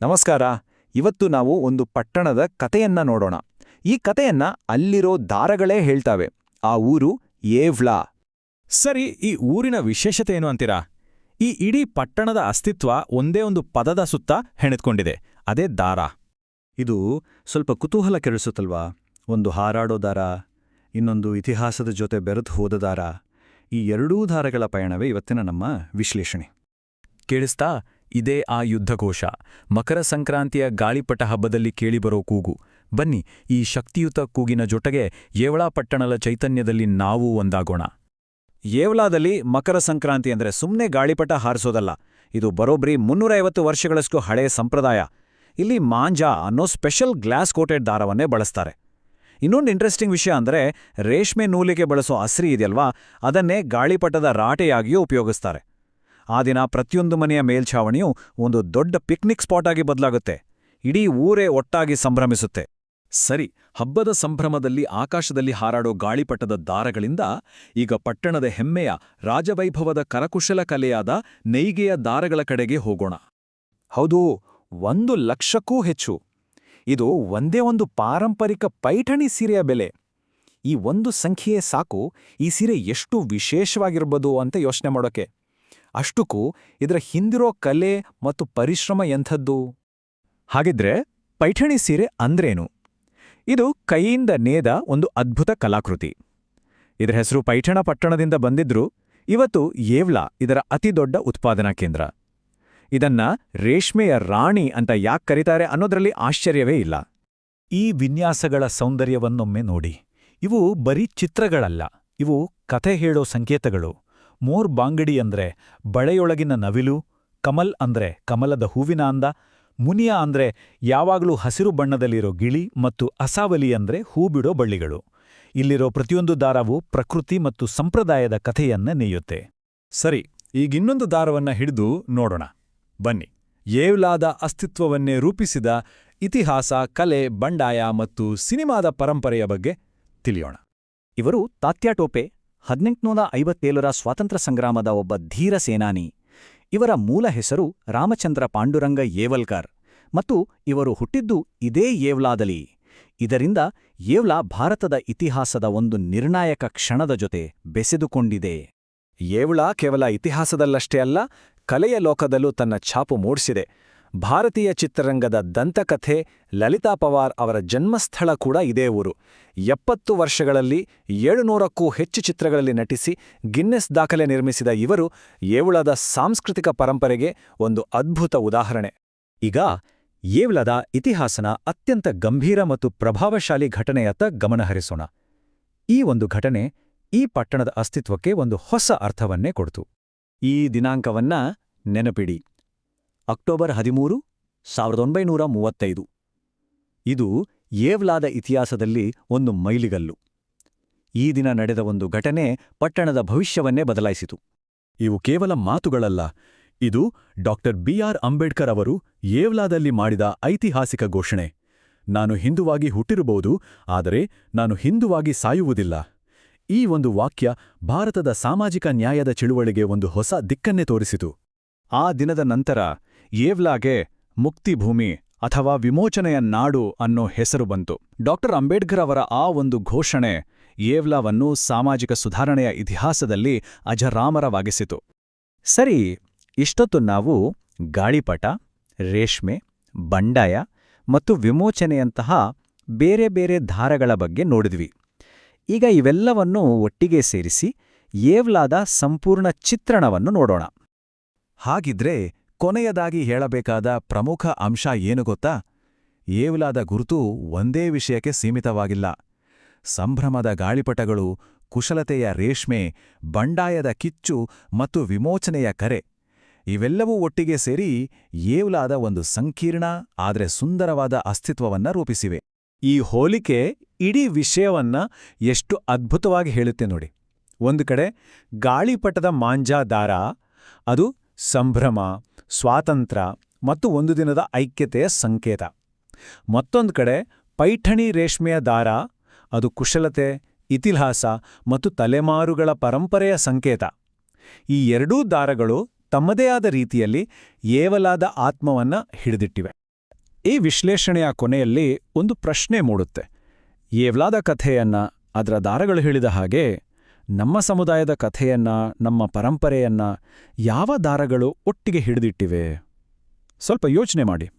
ನಮಸ್ಕಾರ. ಇವತ್ತು ನಾವು ಒಂದು ಪಟ್ಟಣದ ಕತೆಯನ್ನ ನೋಡೋಣ. ಈ ಕತೆಯನ್ನ ಅಲ್ಲಿರೋ ದಾರಗಳೇ ಹೇಳ್ತಾವೆ. ಆ ಊರು ಯೇವ್ಲಾ. ಸರಿ, ಈ ಊರಿನ ವಿಶೇಷತೆ ಏನು ಅಂತೀರಾ? ಈ ಇಡೀ ಪಟ್ಟಣದ ಅಸ್ತಿತ್ವ ಒಂದೇ ಒಂದು ಪದದ ಸುತ್ತ ಹೆಣೆದ್ಕೊಂಡಿದೆ. ಅದೇ ದಾರ. ಇದು ಸ್ವಲ್ಪ ಕುತೂಹಲ ಕೆರಳಿಸುತ್ತಲ್ವಾ? ಒಂದು ಹಾರಾಡೋ ದಾರ, ಇನ್ನೊಂದು ಇತಿಹಾಸದ ಜೊತೆ ಬೆರೆತು ಹೋದ ದಾರ. ಈ ಎರಡೂ ದಾರಗಳ ಪಯಣವೇ ಇವತ್ತಿನ ನಮ್ಮ ವಿಶ್ಲೇಷಣೆ. ಕೇಳಿಸ್ತಾ? ಇದೇ ಆ ಯುದ್ಧಘೋಷ. ಮಕರ ಸಂಕ್ರಾಂತಿಯ ಗಾಳಿಪಟ ಹಬ್ಬದಲ್ಲಿ ಕೇಳಿಬರೋ ಕೂಗು. ಬನ್ನಿ, ಈ ಶಕ್ತಿಯುತ ಕೂಗಿನ ಜೊತೆಗೆ ಯೇವಳಾ ಪಟ್ಟಣದ ಚೈತನ್ಯದಲ್ಲಿ ನಾವೂ ಒಂದಾಗೋಣ. ಯೇವ್ಲಾದಲ್ಲಿ ಮಕರ ಸಂಕ್ರಾಂತಿ ಅಂದ್ರೆ ಸುಮ್ಮನೆ ಗಾಳಿಪಟ ಹಾರಿಸೋದಲ್ಲ. ಇದು ಬರೋಬ್ರಿ 350 ವರ್ಷಗಳಷ್ಟು ಹಳೆಯ ಸಂಪ್ರದಾಯ. ಇಲ್ಲಿ ಮಾಂಜಾ ಅನ್ನೋ ಸ್ಪೆಷಲ್ ಗ್ಲಾಸ್ ಕೋಟೆಡ್ ದಾರವನ್ನೇ ಬಳಸ್ತಾರೆ. ಇನ್ನೊಂದು ಇಂಟ್ರೆಸ್ಟಿಂಗ್ ವಿಷಯ ಅಂದ್ರೆ ರೇಷ್ಮೆ ನೂಲಿಗೆ ಬಳಸೋ ಅಸ್ರಿ ಇದೆಯಲ್ವಾ, ಅದನ್ನೇ ಗಾಳಿಪಟದ ರಾಟೆಯಾಗಿಯೂ ಉಪಯೋಗಿಸ್ತಾರೆ. ಆ ದಿನ ಪ್ರತಿಯೊಂದು ಮನೆಯ ಮೇಲ್ಛಾವಣಿಯೂ ಒಂದು ದೊಡ್ಡ ಪಿಕ್ನಿಕ್ ಸ್ಪಾಟ್ ಆಗಿ ಬದಲಾಗುತ್ತೆ. ಇಡೀ ಊರೇ ಒಟ್ಟಾಗಿ ಸಂಭ್ರಮಿಸುತ್ತೆ. ಸರಿ, ಹಬ್ಬದ ಸಂಭ್ರಮದಲ್ಲಿ ಆಕಾಶದಲ್ಲಿ ಹಾರಾಡೋ ಗಾಳಿಪಟದ ದಾರಗಳಿಂದ ಈಗ ಪಟ್ಟಣದ ಹೆಮ್ಮೆಯ ರಾಜವೈಭವದ ಕರಕುಶಲ ಕಲೆಯಾದ ನೇಯ್ಗೆಯ ದಾರಗಳ ಕಡೆಗೆ ಹೋಗೋಣ. ಹೌದು, 1,00,000ಕ್ಕೂ ಹೆಚ್ಚು. ಇದು ಒಂದೇ ಒಂದು ಪಾರಂಪರಿಕ ಪೈಠಣಿ ಸೀರೆಯ ಬೆಲೆ. ಈ ಒಂದು ಸಂಖ್ಯೆಯೇ ಸಾಕು ಈ ಸೀರೆ ಎಷ್ಟು ವಿಶೇಷವಾಗಿರ್ಬೋದು ಅಂತ ಯೋಚನೆ ಮಾಡೋಕೆ. ಅಷ್ಟಕ್ಕೂ ಇದರ ಹಿಂದಿರೋ ಕಲೆ ಮತ್ತು ಪರಿಶ್ರಮ ಎಂಥದ್ದು? ಹಾಗಿದ್ರೆ ಪೈಠಣಿ ಸೀರೆ ಅಂದ್ರೇನು? ಇದು ಕೈಯಿಂದ ನೇದ ಒಂದು ಅದ್ಭುತ ಕಲಾಕೃತಿ. ಇದರ ಹೆಸರು ಪೈಠಣ ಪಟ್ಟಣದಿಂದ ಬಂದಿದ್ರೂ ಇವತ್ತು ಯೇವ್ಲಾ ಇದರ ಅತಿದೊಡ್ಡ ಉತ್ಪಾದನಾ ಕೇಂದ್ರ. ಇದನ್ನ ರೇಷ್ಮೆಯ ರಾಣಿ ಅಂತ ಯಾಕೆ ಕರೀತಾರೆ ಅನ್ನೋದ್ರಲ್ಲಿ ಆಶ್ಚರ್ಯವೇ ಇಲ್ಲ. ಈ ವಿನ್ಯಾಸಗಳ ಸೌಂದರ್ಯವನ್ನೊಮ್ಮೆ ನೋಡಿ. ಇವು ಬರೀ ಚಿತ್ರಗಳಲ್ಲ, ಇವು ಕಥೆ ಹೇಳೋ ಸಂಕೇತಗಳು. ಮೋರ್ ಬಾಂಗಡಿ ಅಂದ್ರೆ ಬಳೆಯೊಳಗಿನ ನವಿಲು, ಕಮಲ್ ಅಂದ್ರೆ ಕಮಲದ ಹೂವಿನ ಅಂದ, ಮುನಿಯ ಅಂದ್ರೆ ಯಾವಾಗಲೂ ಹಸಿರು ಬಣ್ಣದಲ್ಲಿರೋ ಗಿಳಿ ಮತ್ತು ಅಸಾವಲಿ ಅಂದ್ರೆ ಹೂ ಬಿಡೋ ಬಳ್ಳಿಗಳು. ಇಲ್ಲಿರೋ ಪ್ರತಿಯೊಂದು ದಾರವೂ ಪ್ರಕೃತಿ ಮತ್ತು ಸಂಪ್ರದಾಯದ ಕಥೆಯನ್ನ ನೇಯುತ್ತೆ. ಸರಿ, ಈಗಿನ್ನೊಂದು ದಾರವನ್ನ ಹಿಡಿದು ನೋಡೋಣ. ಬನ್ನಿ, ಯೇವ್ಲಾದ ಅಸ್ತಿತ್ವವನ್ನೇ ರೂಪಿಸಿದ ಇತಿಹಾಸ, ಕಲೆ, ಬಂಡಾಯ ಮತ್ತು ಸಿನಿಮಾದ ಪರಂಪರೆಯ ಬಗ್ಗೆ ತಿಳಿಯೋಣ. ಇವರು ತಾತ್ಯಾ ಟೋಪೆ, 1857ರ ಸ್ವಾತಂತ್ರ್ಯ ಸಂಗ್ರಾಮದ ಒಬ್ಬ ಧೀರ ಸೇನಾನಿ. ಇವರ ಮೂಲ ಹೆಸರು ರಾಮಚಂದ್ರ ಪಾಂಡುರಂಗ ಯೇವಲ್ಕರ್ ಮತ್ತು ಇವರು ಹುಟ್ಟಿದ್ದು ಇದೇ ಯೇವ್ಲಾದಲ್ಲಿ. ಇದರಿಂದ ಯೇವ್ಲಾ ಭಾರತದ ಇತಿಹಾಸದ ಒಂದು ನಿರ್ಣಾಯಕ ಕ್ಷಣದ ಜೊತೆ ಬೆಸೆದುಕೊಂಡಿದೆ. ಯೇವ್ಲಾ ಕೇವಲ ಇತಿಹಾಸದಲ್ಲಷ್ಟೇ ಅಲ್ಲ, ಕಲೆಯ ಲೋಕದಲ್ಲೂ ತನ್ನ ಛಾಪು ಮೂಡಿಸಿದೆ. ಭಾರತೀಯ ಚಿತ್ರರಂಗದ ದಂತಕಥೆ ಲಲಿತಾ ಪವಾರ್ ಅವರ ಜನ್ಮಸ್ಥಳ ಕೂಡ ಇದೇ ಊರು. 70 ವರ್ಷಗಳಲ್ಲಿ 700ಕ್ಕೂ ಹೆಚ್ಚು ಚಿತ್ರಗಳಲ್ಲಿ ನಟಿಸಿ ಗಿನ್ನೆಸ್ ದಾಖಲೆ ನಿರ್ಮಿಸಿದ ಇವರು ಯೇವ್ಲಾದ ಸಾಂಸ್ಕೃತಿಕ ಪರಂಪರೆಗೆ ಒಂದು ಅದ್ಭುತ ಉದಾಹರಣೆ. ಈಗ ಯೇವ್ಲಾದ ಇತಿಹಾಸನ ಅತ್ಯಂತ ಗಂಭೀರ ಮತ್ತು ಪ್ರಭಾವಶಾಲಿ ಘಟನೆಯತ್ತ ಗಮನಹರಿಸೋಣ. ಈ ಒಂದು ಘಟನೆ ಈ ಪಟ್ಟಣದ ಅಸ್ತಿತ್ವಕ್ಕೆ ಒಂದು ಹೊಸ ಅರ್ಥವನ್ನೇ ಕೊಡ್ತು. ಈ ದಿನಾಂಕವನ್ನ ನೆನಪಿಡಿ, ಅಕ್ಟೋಬರ್ 13, 1935. ಇದು ಯೇವ್ಲಾದ ಇತಿಹಾಸದಲ್ಲಿ ಒಂದು ಮೈಲಿಗಲ್ಲು. ಈ ದಿನ ನಡೆದ ಒಂದು ಘಟನೆ ಪಟ್ಟಣದ ಭವಿಷ್ಯವನ್ನೇ ಬದಲಾಯಿಸಿತು. ಇವು ಕೇವಲ ಮಾತುಗಳಲ್ಲ, ಇದು ಡಾ.ಬಿ.ಆರ್. ಅಂಬೇಡ್ಕರ್ ಅವರು ಯೇವ್ಲಾದಲ್ಲಿ ಮಾಡಿದ ಐತಿಹಾಸಿಕ ಘೋಷಣೆ. ನಾನು ಹಿಂದುವಾಗಿ ಹುಟ್ಟಿರಬಹುದು, ಆದರೆ ನಾನು ಹಿಂದುವಾಗಿ ಸಾಯುವುದಿಲ್ಲ. ಈ ಒಂದು ವಾಕ್ಯ ಭಾರತದ ಸಾಮಾಜಿಕ ನ್ಯಾಯದ ಚಳುವಳಿಗೆ ಒಂದು ಹೊಸ ದಿಕ್ಕನ್ನೇ ತೋರಿಸಿತು. ಆ ದಿನದ ನಂತರ ಯೇವ್ಲಾಗೆ ಮುಕ್ತಿಭೂಮಿ ಅಥವಾ ವಿಮೋಚನೆಯ ನಾಡು ಅನ್ನೋ ಹೆಸರು ಬಂತು. ಅಂಬೇಡ್ಕರ್ ಅವರ ಆ ಒಂದು ಘೋಷಣೆ ಯೇವ್ಲಾವನ್ನು ಸಾಮಾಜಿಕ ಸುಧಾರಣೆಯ ಇತಿಹಾಸದಲ್ಲಿ ಅಜರಾಮರವಾಗಿಸಿತು. ಸರಿ, ಇಷ್ಟೊತ್ತು ನಾವು ಗಾಳಿಪಟ, ರೇಷ್ಮೆ, ಬಂಡಾಯ ಮತ್ತು ವಿಮೋಚನೆಯಂತಹ ಬೇರೆ ಬೇರೆ ಧಾರಗಳ ಬಗ್ಗೆ ನೋಡಿದ್ವಿ. ಈಗ ಇವೆಲ್ಲವನ್ನೂ ಒಟ್ಟಿಗೆ ಸೇರಿಸಿ ಯೇವ್ಲಾದ ಸಂಪೂರ್ಣ ಚಿತ್ರಣವನ್ನು ನೋಡೋಣ. ಹಾಗಿದ್ರೆ ಕೊನೆಯದಾಗಿ ಹೇಳಬೇಕಾದ ಪ್ರಮುಖ ಅಂಶ ಏನು ಗೊತ್ತಾ? ಯೇವ್ಲಾದ ಗುರುತು ಒಂದೇ ವಿಷಯಕ್ಕೆ ಸೀಮಿತವಾಗಿಲ್ಲ. ಸಂಭ್ರಮದ ಗಾಳಿಪಟಗಳು, ಕುಶಲತೆಯ ರೇಷ್ಮೆ, ಬಂಡಾಯದ ಕಿಚ್ಚು ಮತ್ತು ವಿಮೋಚನೆಯ ಕರೆ ಇವೆಲ್ಲವೂ ಒಟ್ಟಿಗೆ ಸೇರಿ ಯೇವ್ಲಾದ ಒಂದು ಸಂಕೀರ್ಣ ಆದರೆ ಸುಂದರವಾದ ಅಸ್ತಿತ್ವವನ್ನ ರೂಪಿಸಿವೆ. ಈ ಹೋಲಿಕೆ ಇಡೀ ವಿಷಯವನ್ನ ಎಷ್ಟು ಅದ್ಭುತವಾಗಿ ಹೇಳುತ್ತೆ ನೋಡಿ. ಒಂದು ಕಡೆ ಗಾಳಿಪಟದ ಮಾಂಜಾ ದಾರ, ಅದು ಸಂಭ್ರಮ, ಸ್ವಾತಂತ್ರ್ಯ ಮತ್ತು ಒಂದು ದಿನದ ಐಕ್ಯತೆಯ ಸಂಕೇತ. ಮತ್ತೊಂದು ಕಡೆ ಪೈಠಣಿ ರೇಷ್ಮೆಯ ದಾರ, ಅದು ಕುಶಲತೆ, ಇತಿಹಾಸ ಮತ್ತು ತಲೆಮಾರುಗಳ ಪರಂಪರೆಯ ಸಂಕೇತ. ಈ ಎರಡೂ ದಾರಗಳು ತಮ್ಮದೇ ಆದ ರೀತಿಯಲ್ಲಿ ಯೇವ್ಲಾದ ಆತ್ಮವನ್ನ ಹಿಡಿದಿಟ್ಟಿವೆ. ಈ ವಿಶ್ಲೇಷಣೆಯ ಕೊನೆಯಲ್ಲಿ ಒಂದು ಪ್ರಶ್ನೆ ಮೂಡುತ್ತೆ. ಏವ್ಲಾದ ಕಥೆಯನ್ನ, ಅದರ ದಾರಗಳು ಹೇಳಿದ ಹಾಗೆ, ನಮ್ಮ ಸಮುದಾಯದ ಕಥೆಯನ್ನ, ನಮ್ಮ ಪರಂಪರೆಯನ್ನ ಯಾವ ದಾರಗಳು ಒಟ್ಟಿಗೆ ಹಿಡಿದಿಟ್ಟಿವೆ? ಸ್ವಲ್ಪ ಯೋಚನೆ ಮಾಡಿ.